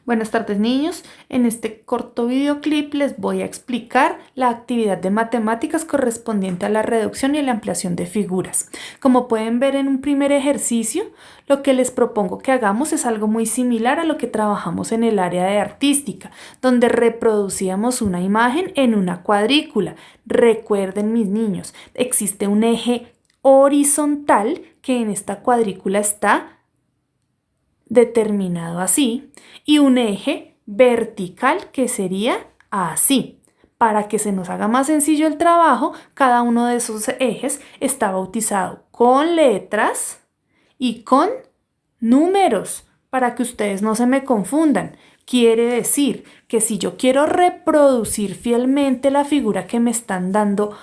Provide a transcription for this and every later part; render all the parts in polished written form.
Buenas tardes, niños. En este corto videoclip les voy a explicar la actividad de matemáticas correspondiente a la reducción y la ampliación de figuras. Como pueden ver en un primer ejercicio, lo que les propongo que hagamos es algo muy similar a lo que trabajamos en el área de artística, donde reproducíamos una imagen en una cuadrícula. Recuerden, mis niños, existe un eje horizontal que en esta cuadrícula está determinado así y un eje vertical que sería así. Para que se nos haga más sencillo el trabajo, cada uno de esos ejes está bautizado con letras y con números para que ustedes no se me confundan. Quiere decir que si yo quiero reproducir fielmente la figura que me están dando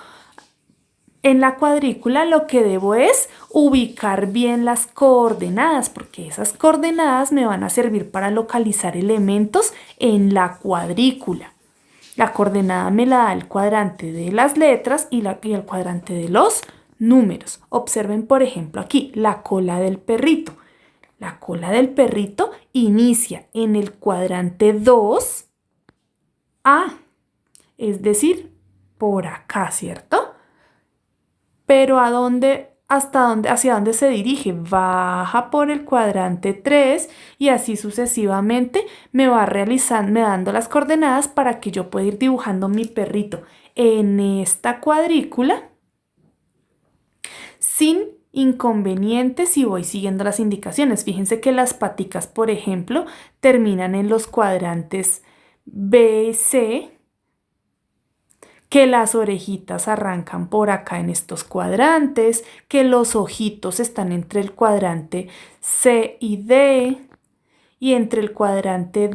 en la cuadrícula, lo que debo es ubicar bien las coordenadas, porque esas coordenadas me van a servir para localizar elementos en la cuadrícula. La coordenada me la da el cuadrante de las letras y el cuadrante de los números. Observen, por ejemplo, aquí la cola del perrito. La cola del perrito inicia en el cuadrante 2A, es decir, por acá, ¿cierto? Pero ¿a dónde, hacia dónde se dirige? Baja por el cuadrante 3 y así sucesivamente me va dando las coordenadas para que yo pueda ir dibujando mi perrito en esta cuadrícula sin inconvenientes si voy siguiendo las indicaciones. Fíjense que las paticas, por ejemplo, terminan en los cuadrantes B y C, que las orejitas arrancan por acá en estos cuadrantes, que los ojitos están entre el cuadrante C y D, y en el cuadrante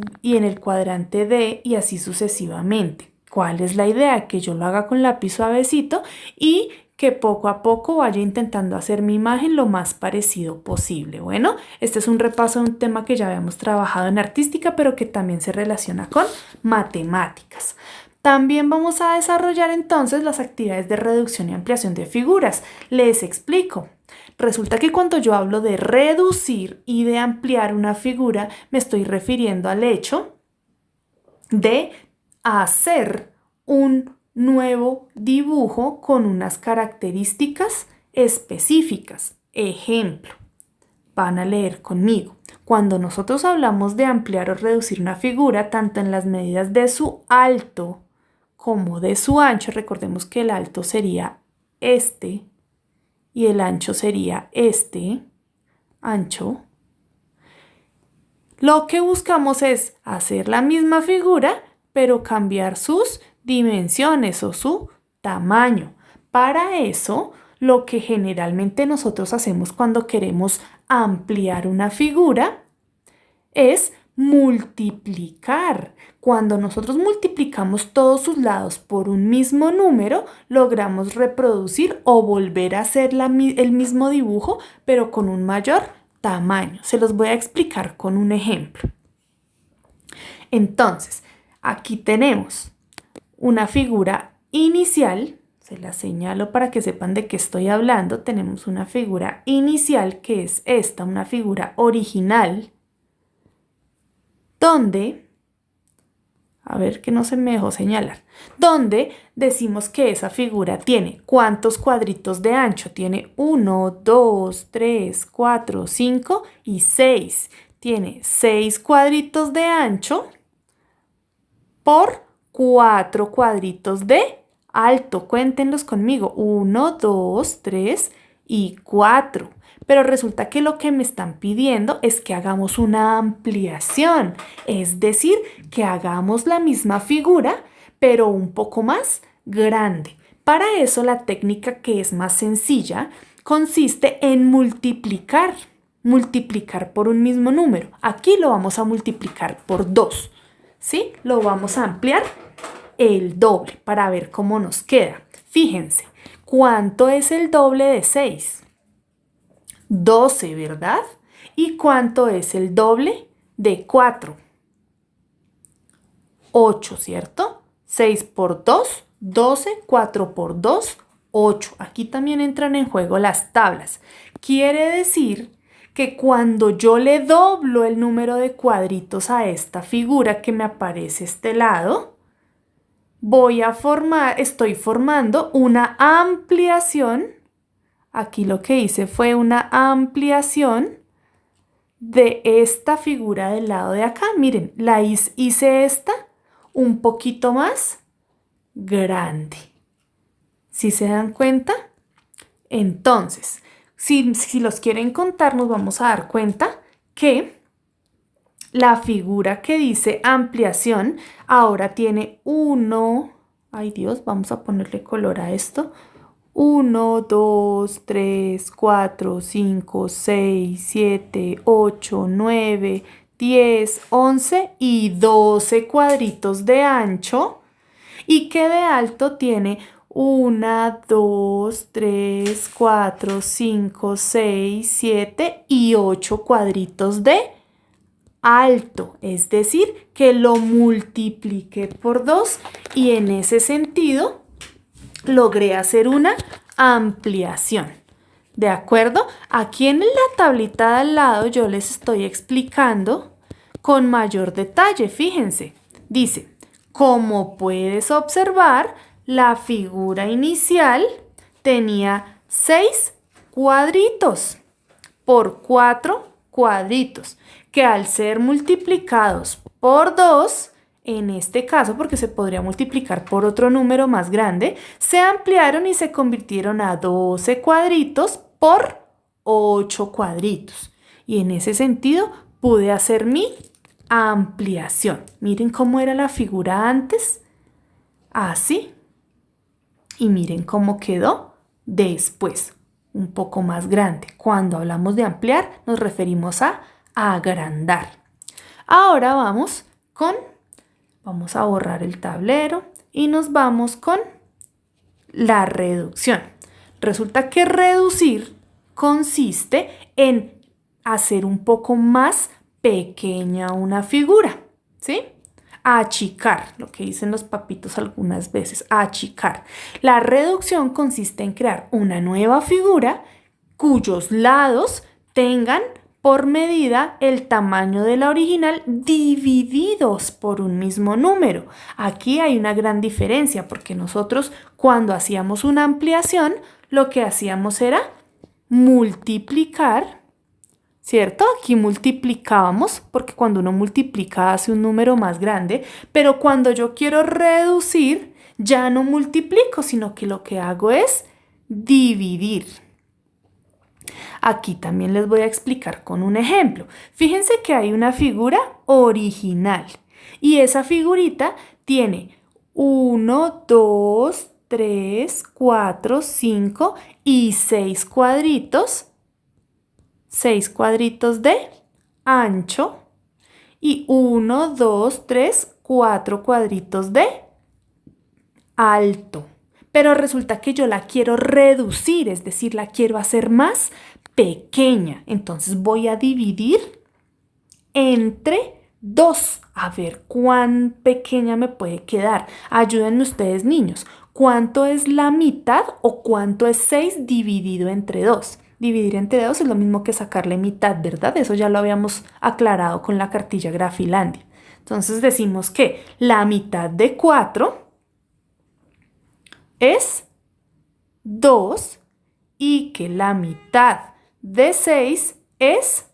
D, y así sucesivamente. ¿Cuál es la idea? Que yo lo haga con lápiz suavecito y que poco a poco vaya intentando hacer mi imagen lo más parecido posible. Bueno, este es un repaso de un tema que ya habíamos trabajado en artística, pero que también se relaciona con matemáticas. También vamos a desarrollar entonces las actividades de reducción y ampliación de figuras. Les explico. Resulta que cuando yo hablo de reducir y de ampliar una figura, me estoy refiriendo al hecho de hacer un nuevo dibujo con unas características específicas. Ejemplo, van a leer conmigo. Cuando nosotros hablamos de ampliar o reducir una figura, tanto en las medidas de su alto como de su ancho, recordemos que el alto sería este y el ancho sería este ancho, lo que buscamos es hacer la misma figura, pero cambiar sus dimensiones o su tamaño. Para eso, lo que generalmente nosotros hacemos cuando queremos ampliar una figura es multiplicar. Cuando nosotros multiplicamos todos sus lados por un mismo número, logramos reproducir o volver a hacer el mismo dibujo, pero con un mayor tamaño. Se los voy a explicar con un ejemplo. Entonces, aquí tenemos una figura inicial. Se la señalo para que sepan de qué estoy hablando. Tenemos una figura inicial que es esta, una figura original, donde, a ver que no se me dejó señalar, donde decimos que esa figura tiene ¿cuántos cuadritos de ancho? Tiene 1, 2, 3, 4, 5 y 6. Tiene 6 cuadritos de ancho por 4 cuadritos de alto. Cuéntenlos conmigo. 1, 2, 3 y 4. Pero resulta que lo que me están pidiendo es que hagamos una ampliación, es decir, que hagamos la misma figura, pero un poco más grande. Para eso la técnica que es más sencilla consiste en multiplicar por un mismo número. Aquí lo vamos a multiplicar por 2, ¿sí? Lo vamos a ampliar el doble para ver cómo nos queda. Fíjense, ¿cuánto es el doble de 6? 12, ¿verdad? ¿Y cuánto es el doble de 4? 8, ¿cierto? 6 por 2, 12, 4 por 2, 8. Aquí también entran en juego las tablas. Quiere decir que cuando yo le doblo el número de cuadritos a esta figura que me aparece a este lado, estoy formando una ampliación. Aquí lo que hice fue una ampliación de esta figura del lado de acá. Miren, hice esta un poquito más grande. ¿Sí se dan cuenta? Entonces, si los quieren contar, nos vamos a dar cuenta que la figura que dice ampliación ahora tiene ay Dios, vamos a ponerle color a esto. 1, 2, 3, 4, 5, 6, 7, 8, 9, 10, 11 y 12 cuadritos de ancho y que de alto tiene 1, 2, 3, 4, 5, 6, 7 y 8 cuadritos de alto, es decir, que lo multipliqué por 2 y en ese sentido logré hacer una ampliación. ¿De acuerdo? Aquí en la tablita de al lado yo les estoy explicando con mayor detalle. Fíjense, dice, como puedes observar, la figura inicial tenía 6 cuadritos por 4 cuadritos, que al ser multiplicados por 2, en este caso, porque se podría multiplicar por otro número más grande, se ampliaron y se convirtieron a 12 cuadritos por 8 cuadritos. Y en ese sentido pude hacer mi ampliación. Miren cómo era la figura antes. Así. Y miren cómo quedó después. Un poco más grande. Cuando hablamos de ampliar, nos referimos a agrandar. Ahora vamos a borrar el tablero y nos vamos con la reducción. Resulta que reducir consiste en hacer un poco más pequeña una figura, ¿sí? Achicar, lo que dicen los papitos algunas veces, achicar. La reducción consiste en crear una nueva figura cuyos lados tengan por medida el tamaño de la original divididos por un mismo número. Aquí hay una gran diferencia porque nosotros cuando hacíamos una ampliación lo que hacíamos era multiplicar, ¿cierto? Aquí multiplicábamos porque cuando uno multiplica hace un número más grande, pero cuando yo quiero reducir ya no multiplico, sino que lo que hago es dividir. Aquí también les voy a explicar con un ejemplo. Fíjense que hay una figura original y esa figurita tiene 1, 2, 3, 4, 5 y 6 cuadritos. 6 cuadritos de ancho y 1, 2, 3, 4 cuadritos de alto. Pero resulta que yo la quiero reducir, es decir, la quiero hacer más pequeña. Entonces voy a dividir entre 2. A ver cuán pequeña me puede quedar. Ayúdenme ustedes, niños. ¿Cuánto es la mitad o cuánto es 6 dividido entre 2? Dividir entre 2 es lo mismo que sacarle mitad, ¿verdad? Eso ya lo habíamos aclarado con la cartilla Grafilandia. Entonces decimos que la mitad de 4 es 2 y que la mitad de 6 es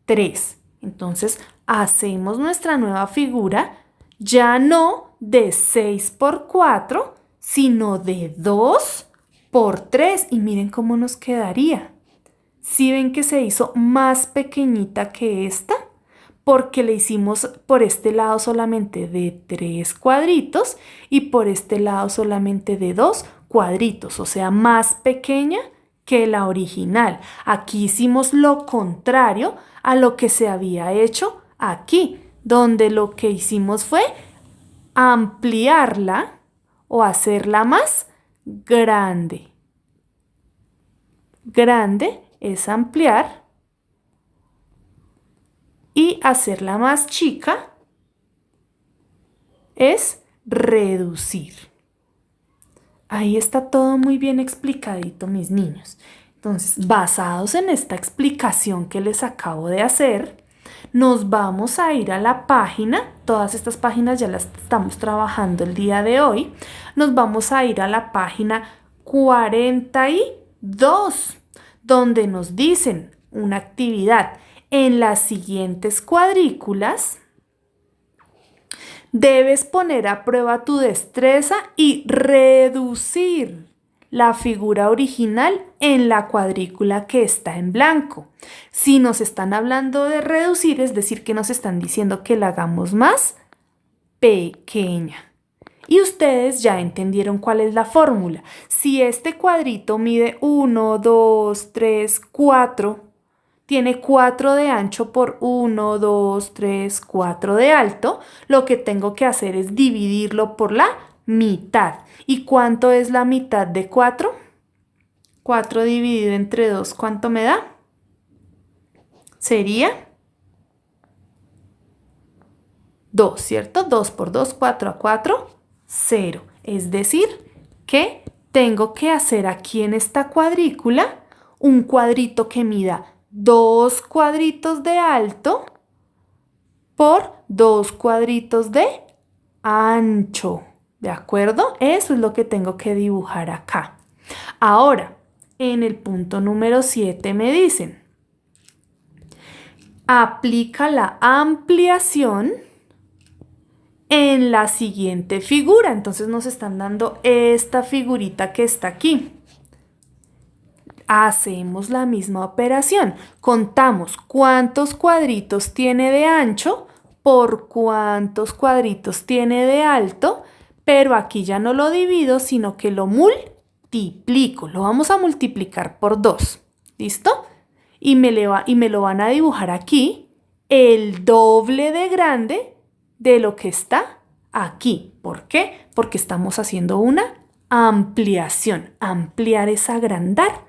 3. Entonces hacemos nuestra nueva figura ya no de 6 por 4, sino de 2 por 3. Y miren cómo nos quedaría. ¿Sí ven que se hizo más pequeñita que esta? Porque le hicimos por este lado solamente de 3 cuadritos y por este lado solamente de 2 cuadritos, o sea, más pequeña que la original. Aquí hicimos lo contrario a lo que se había hecho aquí, donde lo que hicimos fue ampliarla o hacerla más grande. Grande es ampliar y hacerla más chica es reducir. Ahí está todo muy bien explicadito, mis niños. Entonces, basados en esta explicación que les acabo de hacer, nos vamos a ir a la página, todas estas páginas ya las estamos trabajando el día de hoy, nos vamos a ir a la página 42, donde nos dicen una actividad. En las siguientes cuadrículas, debes poner a prueba tu destreza y reducir la figura original en la cuadrícula que está en blanco. Si nos están hablando de reducir, es decir, que nos están diciendo que la hagamos más pequeña. Y ustedes ya entendieron cuál es la fórmula. Si este cuadrito mide 1, 2, 3, 4, tiene 4 de ancho por 1, 2, 3, 4 de alto, lo que tengo que hacer es dividirlo por la mitad. ¿Y cuánto es la mitad de 4? 4 dividido entre 2, ¿cuánto me da? Sería 2, ¿cierto? 2 por 2, 4 a 4, 0. Es decir, que tengo que hacer aquí en esta cuadrícula un cuadrito que mida 2 cuadritos de alto por 2 cuadritos de ancho. ¿De acuerdo? Eso es lo que tengo que dibujar acá. Ahora, en el punto número 7 me dicen, aplica la ampliación en la siguiente figura. Entonces nos están dando esta figurita que está aquí. Hacemos la misma operación. Contamos cuántos cuadritos tiene de ancho por cuántos cuadritos tiene de alto, pero aquí ya no lo divido, sino que lo multiplico. Lo vamos a multiplicar por 2. ¿Listo? Y me lo van a dibujar aquí el doble de grande de lo que está aquí. ¿Por qué? Porque estamos haciendo una ampliación. Ampliar es agrandar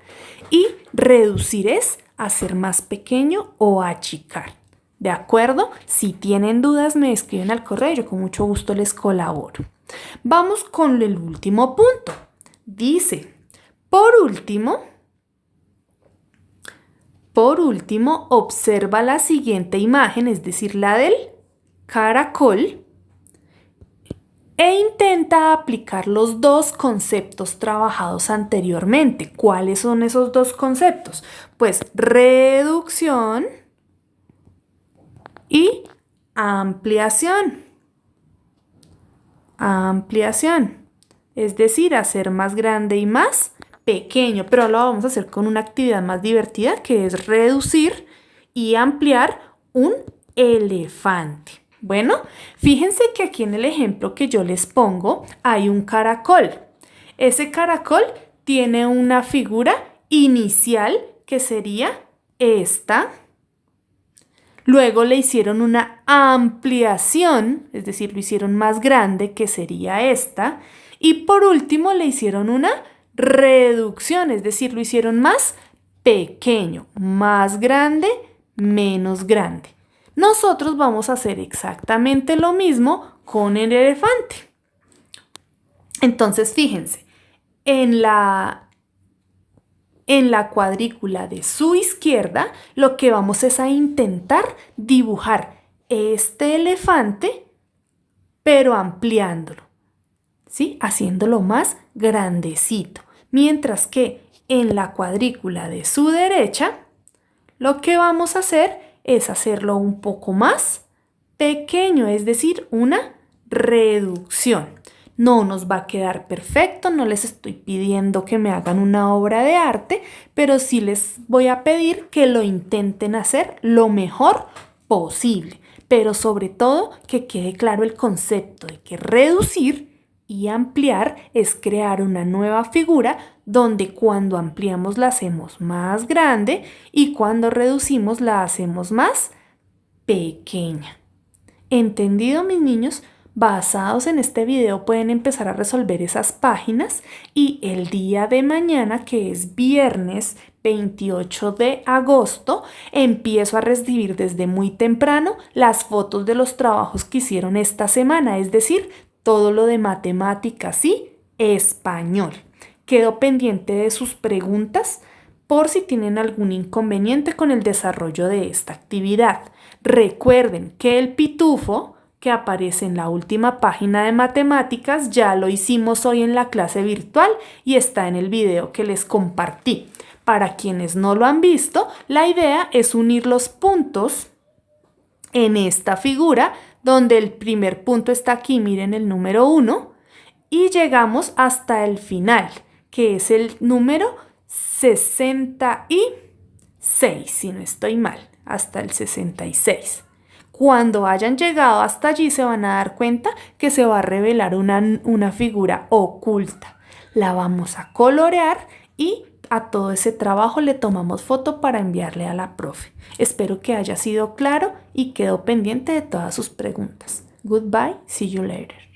y reducir es hacer más pequeño o achicar. ¿De acuerdo? Si tienen dudas me escriben al correo, yo con mucho gusto les colaboro. Vamos con el último punto. Dice, por último, observa la siguiente imagen, es decir, la del caracol, e intenta aplicar los dos conceptos trabajados anteriormente. ¿Cuáles son esos dos conceptos? Pues reducción y ampliación. Ampliación, es decir, hacer más grande y más pequeño, pero lo vamos a hacer con una actividad más divertida que es reducir y ampliar un elefante. Bueno, fíjense que aquí en el ejemplo que yo les pongo hay un caracol. Ese caracol tiene una figura inicial que sería esta. Luego le hicieron una ampliación, es decir, lo hicieron más grande, que sería esta. Y por último le hicieron una reducción, es decir, lo hicieron más pequeño, más grande, menos grande. Nosotros vamos a hacer exactamente lo mismo con el elefante. Entonces, fíjense, en la cuadrícula de su izquierda, lo que vamos es a intentar dibujar este elefante, pero ampliándolo, ¿sí? Haciéndolo más grandecito. Mientras que en la cuadrícula de su derecha, lo que vamos a hacer es hacerlo un poco más pequeño, es decir, una reducción. No nos va a quedar perfecto, no les estoy pidiendo que me hagan una obra de arte, pero sí les voy a pedir que lo intenten hacer lo mejor posible. Pero sobre todo que quede claro el concepto de que reducir y ampliar es crear una nueva figura donde cuando ampliamos la hacemos más grande y cuando reducimos la hacemos más pequeña. ¿Entendido, mis niños? Basados en este video pueden empezar a resolver esas páginas y el día de mañana, que es viernes 28 de agosto, empiezo a recibir desde muy temprano las fotos de los trabajos que hicieron esta semana, es decir, todo lo de matemáticas y español. Quedo pendiente de sus preguntas por si tienen algún inconveniente con el desarrollo de esta actividad. Recuerden que el pitufo que aparece en la última página de matemáticas ya lo hicimos hoy en la clase virtual y está en el video que les compartí. Para quienes no lo han visto, la idea es unir los puntos en esta figura, donde el primer punto está aquí, miren el número 1, y llegamos hasta el final, que es el número 66, si no estoy mal, hasta el 66. Cuando hayan llegado hasta allí se van a dar cuenta que se va a revelar una figura oculta. La vamos a colorear y a todo ese trabajo le tomamos foto para enviarle a la profe. Espero que haya sido claro y quedo pendiente de todas sus preguntas. Goodbye, see you later.